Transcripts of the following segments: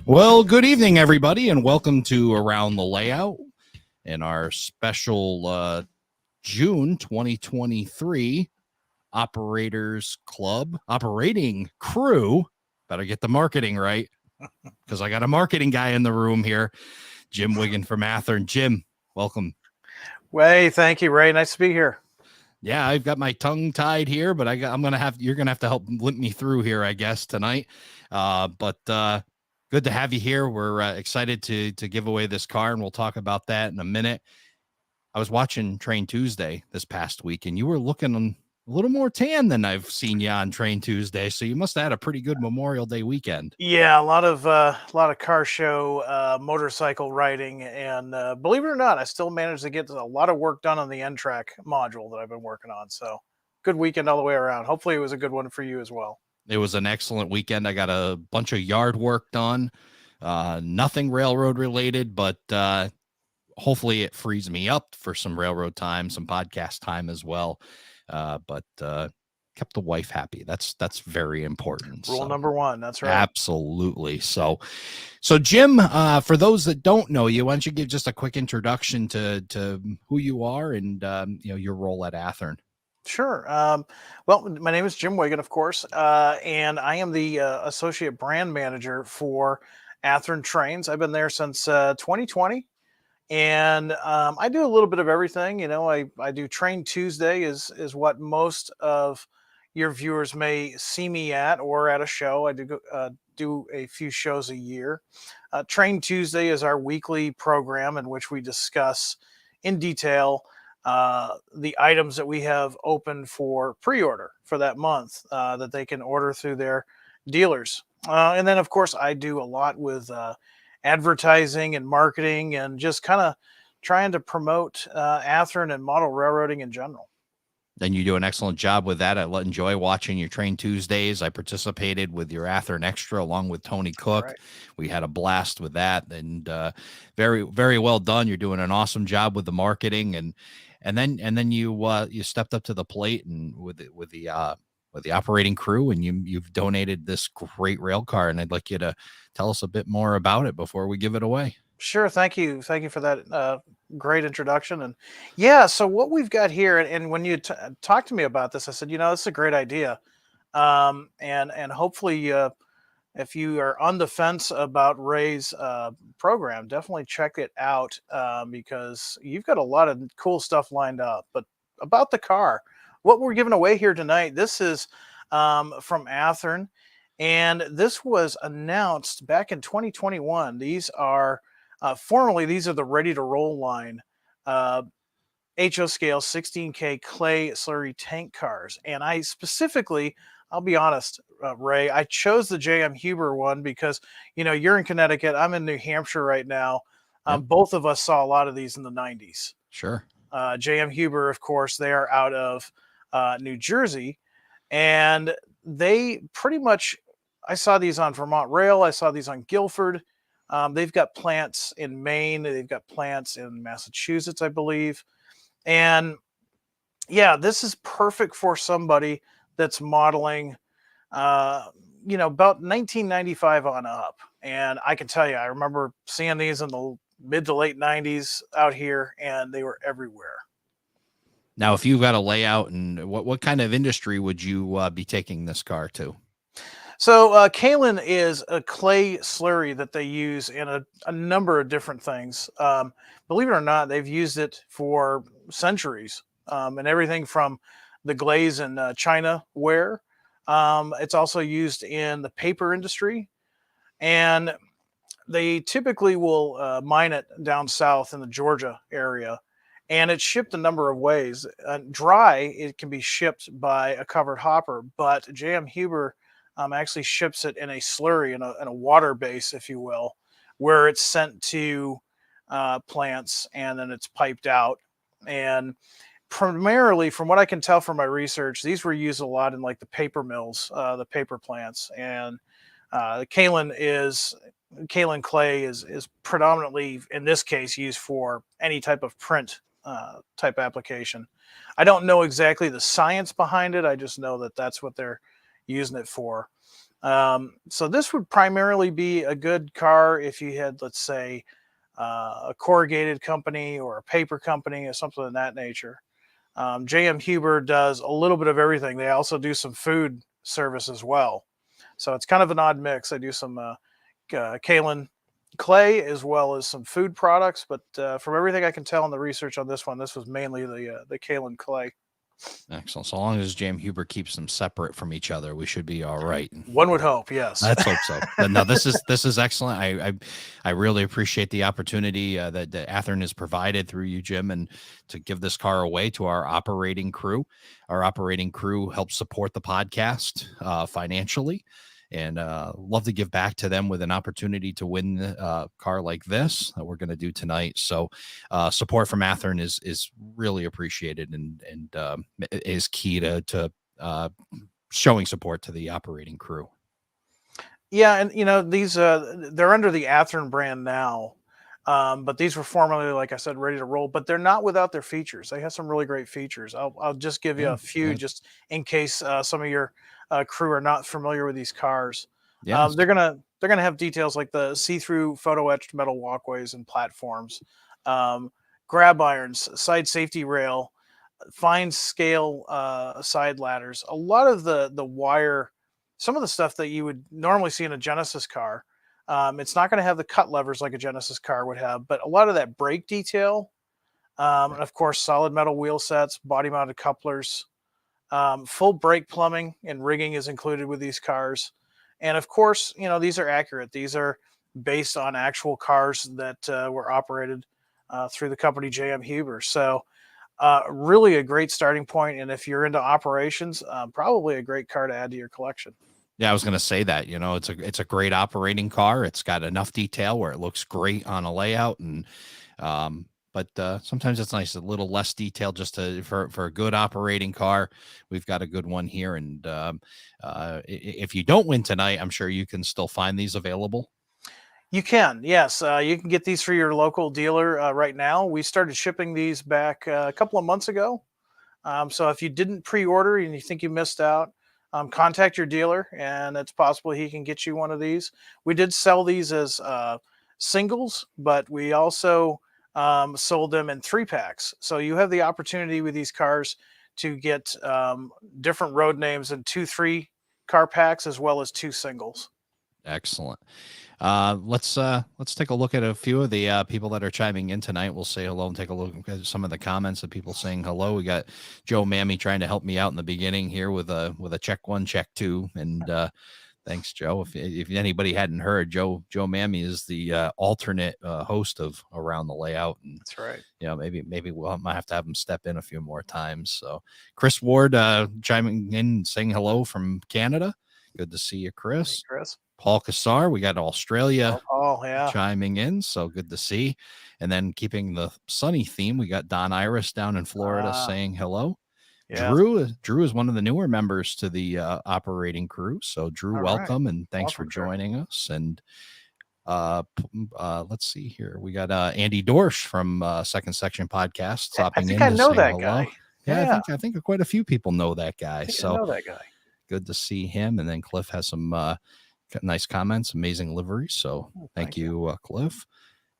Well, good evening, everybody, and welcome to Around the Layout in our special June 2023 Operators Club Operating Crew. Better get the marketing right because I got a marketing guy in the room here, Jim Wiggin from Athearn. Jim, welcome. Way, thank you, Ray. Nice to be here. Yeah, I've got my tongue tied here, but you're gonna have to help limp me through here, I guess, tonight. But good to have you here. We're excited to give away this car, and we'll talk about that in a minute. I was watching Train Tuesday this past week, and you were looking a little more tan than I've seen you on Train Tuesday. So you must have had a pretty good Memorial Day weekend. Yeah, a lot of car show, motorcycle riding, and believe it or not, I still managed to get a lot of work done on the N-Track module that I've been working on. So good weekend all the way around. Hopefully, it was a good one for you as well. It was an excellent weekend. I got a bunch of yard work done, nothing railroad related, but hopefully it frees me up for some railroad time, some podcast time as well. But kept the wife happy. That's very important. Rule number one. That's right. Absolutely. So Jim, for those that don't know you, why don't you give just a quick introduction to who you are and your role at Athearn? Sure. Well, my name is Jim Wiggin, of course, and I am the associate brand manager for Athearn Trains. I've been there since 2020. And I do a little bit of everything. I do Train Tuesday is what most of your viewers may see me at or at a show. I do a few shows a year. Train Tuesday is our weekly program in which we discuss in detail the items that we have open for pre-order for that month that they can order through their dealers. And then, of course, I do a lot with advertising and marketing and just kind of trying to promote Athearn and model railroading in general. Then you do an excellent job with that. I enjoy watching your Train Tuesdays. I participated with your Athearn Extra along with Tony Cook. Right. We had a blast with that, and very, very well done. You're doing an awesome job with the marketing, and then you stepped up to the plate and with the operating crew, and you've donated this great rail car, and I'd like you to tell us a bit more about it before we give it away. Sure. Thank you for that great introduction. And yeah, so what we've got here, and when you talked to me about this, I said, this is a great idea. And hopefully, if you are on the fence about Ray's program, definitely check it out because you've got a lot of cool stuff lined up. But about the car, what we're giving away here tonight, this is from Athearn, and this was announced back in 2021. These are formerly, these are the Ready to Roll line HO scale 16K clay slurry tank cars. And I specifically, I'll be honest, Ray, I chose the J.M. Huber one because, you're in Connecticut. I'm in New Hampshire right now. Yep. Both of us saw a lot of these in the 90s. Sure. J.M. Huber, of course, they are out of New Jersey. And they pretty much, I saw these on Vermont Rail. I saw these on Guilford. They've got plants in Maine. They've got plants in Massachusetts, I believe. And yeah, this is perfect for somebody that's modeling, about 1995 on up. And I can tell you, I remember seeing these in the mid to late 90s out here, and they were everywhere. Now, if you've got a layout, and what kind of industry would you be taking this car to? So kaolin is a clay slurry that they use in a number of different things. Believe it or not, they've used it for centuries, and everything from the glaze in China ware. It's also used in the paper industry, and they typically will mine it down south in the Georgia area, and it's shipped a number of ways. Dry, it can be shipped by a covered hopper, but J.M. Huber actually ships it in a slurry, in a water base, if you will, where it's sent to plants and then it's piped out. And primarily, from what I can tell from my research, these were used a lot in like the paper mills, the paper plants. And kaolin clay is predominantly, in this case, used for any type of print type application. I don't know exactly the science behind it. I just know that that's what they're using it for. So this would primarily be a good car if you had, let's say, a corrugated company or a paper company or something of that nature. JM Huber does a little bit of everything. They also do some food service as well. So it's kind of an odd mix. They do some kaolin clay as well as some food products. But from everything I can tell in the research on this one, this was mainly the kaolin clay. Excellent. So long as Jam Huber keeps them separate from each other, we should be all right. One would hope, yes. Let's hope so. But no, this is excellent. I really appreciate the opportunity that Athearn has provided through you, Jim, and to give this car away to our operating crew. Our operating crew helps support the podcast financially, and love to give back to them with an opportunity to win a car like this that we're going to do tonight. So support from Athearn is really appreciated and is key to showing support to the operating crew. Yeah, and these they're under the Athearn brand now, but these were formerly, like I said, ready to roll. But they're not without their features. They have some really great features. I'll just give you a few, just in case some of your crew are not familiar with these cars. Yes. They're gonna have details like the see-through photo etched metal walkways and platforms, grab irons, side safety rail, fine scale side ladders. A lot of the wire, some of the stuff that you would normally see in a Genesis car. It's not going to have the cut levers like a Genesis car would have, but a lot of that brake detail, and of course, solid metal wheel sets, body mounted couplers, full brake plumbing and rigging is included with these cars. And of course, these are accurate. These are based on actual cars that were operated through the company JM Huber. So, really a great starting point. And if you're into operations, probably a great car to add to your collection. Yeah, I was going to say that, it's a great operating car. It's got enough detail where it looks great on a layout, and but sometimes it's nice, a little less detail just for a good operating car. We've got a good one here, and if you don't win tonight, I'm sure you can still find these available. You can, yes. You can get these through your local dealer right now. We started shipping these back a couple of months ago. So if you didn't pre-order and you think you missed out, contact your dealer, and it's possible he can get you one of these. We did sell these as singles, but we also sold them in 3-packs. So you have the opportunity with these cars to get different road names in 2-3 car packs as well as 2 singles. Excellent. Let's take a look at a few of the people that are chiming in tonight. We'll say hello and take a look at some of the comments of people saying hello. We got Joe Mammy trying to help me out in the beginning here with a check 1, check 2, and thanks, Joe. If anybody hadn't heard, Joe Mammy is the alternate host of Around the Layout, and that's right. Maybe might have to have him step in a few more times. So Chris Ward chiming in, saying hello from Canada. Good to see you, Chris. Hey, Chris. Paul Cassar, we got Australia yeah, chiming in, so good to see. And then keeping the sunny theme, we got Don Iris down in Florida saying hello. Yeah. Drew is one of the newer members to the operating crew. So Drew, welcome, and thanks for joining us. And let's see here. We got Andy Dorsch from Second Section Podcast stopping in. I know that guy. Yeah, I think quite a few people know that guy. I know that guy. Good to see him. And then Cliff has some nice comments, amazing livery. So thank you, Cliff.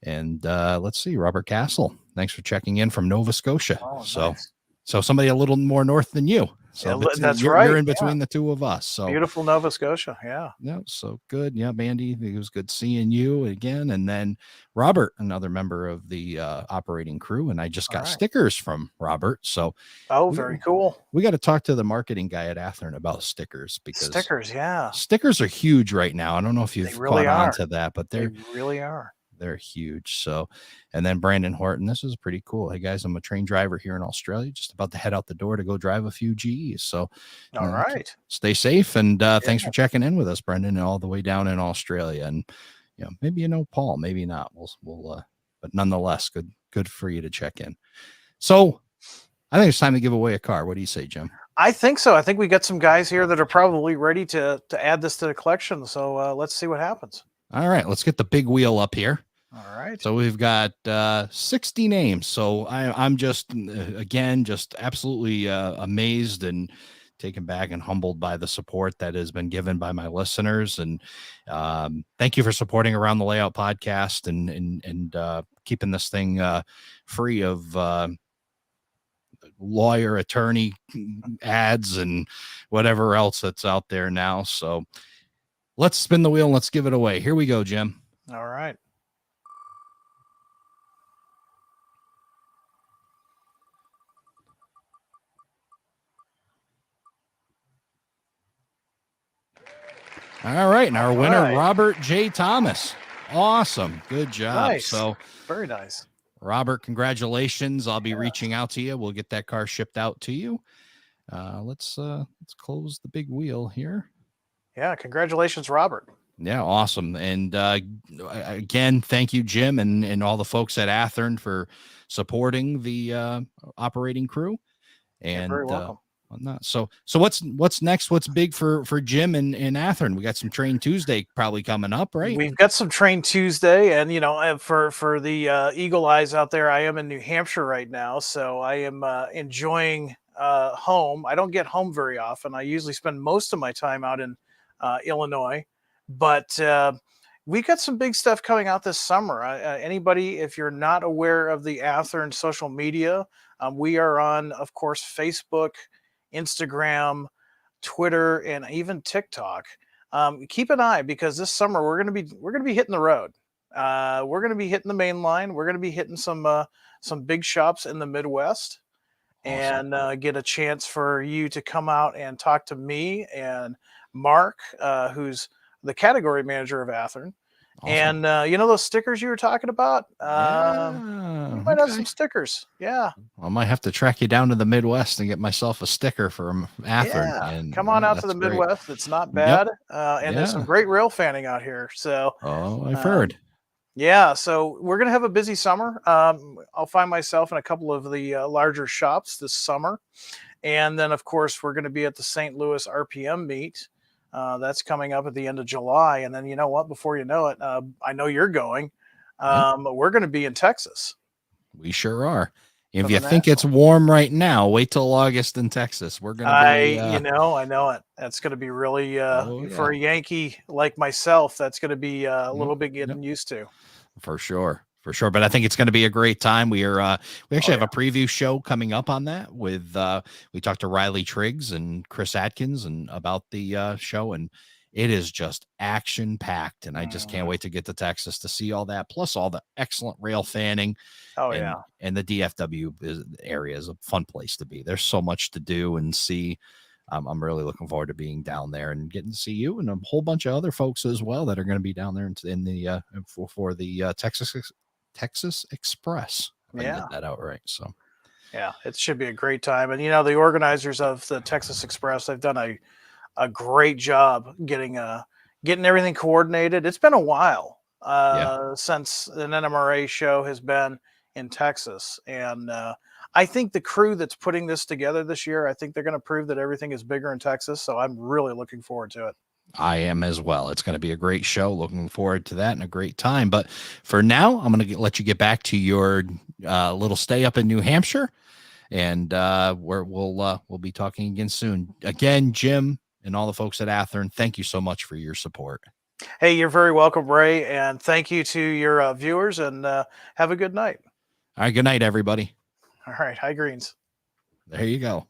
And let's see, Robert Castle, thanks for checking in from Nova Scotia. So somebody a little more north than you. So that's right. You're in between the two of us. So beautiful Nova Scotia. Yeah. So good. Yeah, Mandy, it was good seeing you again. And then Robert, another member of the operating crew, and I just got stickers from Robert. So very cool. We got to talk to the marketing guy at Athearn about stickers, because stickers are huge right now. I don't know if you've caught on to that, but they really are. They're huge. So, and then Brandon Horton, this is pretty cool. Hey guys, I'm a train driver here in Australia, just about to head out the door to go drive a few Gs. So, all right, stay safe, and thanks for checking in with us, Brendan, all the way down in Australia. And maybe Paul, maybe not. We'll but nonetheless, good for you to check in. So, I think it's time to give away a car. What do you say, Jim? I think so. I think we got some guys here that are probably ready to add this to the collection. So let's see what happens. All right, let's get the big wheel up here. All right. So we've got 60 names. So I'm just, again, just absolutely amazed and taken back and humbled by the support that has been given by my listeners. And thank you for supporting Around the Layout podcast and keeping this thing free of lawyer, attorney ads and whatever else that's out there now. So let's spin the wheel and let's give it away. Here we go, Jim. All right. All right. And our winner, right. Robert J. Thomas. Awesome. Good job. Nice. So very nice. Robert, congratulations. I'll be Yeah. reaching out to you. We'll get that car shipped out to you. Let's close the big wheel here. Yeah. Congratulations, Robert. Yeah, awesome. And again, thank you, Jim, and all the folks at Athearn for supporting the operating crew. And very welcome. So what's next? What's big for Jim and Athearn? We got some Train Tuesday probably coming up, right? We've got some Train Tuesday, and for the Eagle Eyes out there, I am in New Hampshire right now, so I am enjoying home. I don't get home very often. I usually spend most of my time out in Illinois, but we got some big stuff coming out this summer. Anybody, if you're not aware of the Athearn social media, we are on, of course, Facebook, Instagram, Twitter, and even TikTok. Keep an eye, because this summer we're gonna be hitting the road. We're gonna be hitting the main line. We're gonna be hitting some big shops in the Midwest. Awesome. And get a chance for you to come out and talk to me and Mark, who's the category manager of Athearn. Awesome. And those stickers you were talking about? You might have some stickers. Yeah. I might have to track you down to the Midwest and get myself a sticker from Athearn. Yeah. And come on out to the Midwest. Great. It's not bad. Yep. And there's some great rail fanning out here. So I've heard. Yeah, so we're going to have a busy summer. I'll find myself in a couple of the larger shops this summer. And then, of course, we're going to be at the St. Louis RPM meet. That's coming up at the end of July. And then, you know what? Before you know it, I know you're going. We're going to be in Texas. We sure are. If you think it's warm right now, wait till August in Texas. We're going to be... I know it. That's going to be really, for a Yankee like myself, that's going to be a little bit getting used to. For sure. But I think it's going to be a great time. We actually have a preview show coming up on that with, we talked to Riley Triggs and Chris Atkins and about the show, and it is just action packed. And I just can't wait to get to Texas to see all that. Plus all the excellent rail fanning. And the DFW area is a fun place to be. There's so much to do and see. I'm really looking forward to being down there and getting to see you and a whole bunch of other folks as well that are going to be down there in the for the Texas Express. If I can get that out right. So yeah, it should be a great time. And the organizers of the Texas Express, they've done a great job getting everything coordinated. It's been a while since an NMRA show has been in Texas, and I think the crew that's putting this together this year, I think they're going to prove that everything is bigger in Texas. So I'm really looking forward to it. I am as well. It's going to be a great show. Looking forward to that and a great time. But for now, I'm going to let you get back to your little stay up in New Hampshire, and we'll be talking again soon. Again, Jim and all the folks at Athearn, thank you so much for your support. Hey, you're very welcome, Ray, and thank you to your viewers, and have a good night. All right, good night, everybody. All right, high greens. There you go.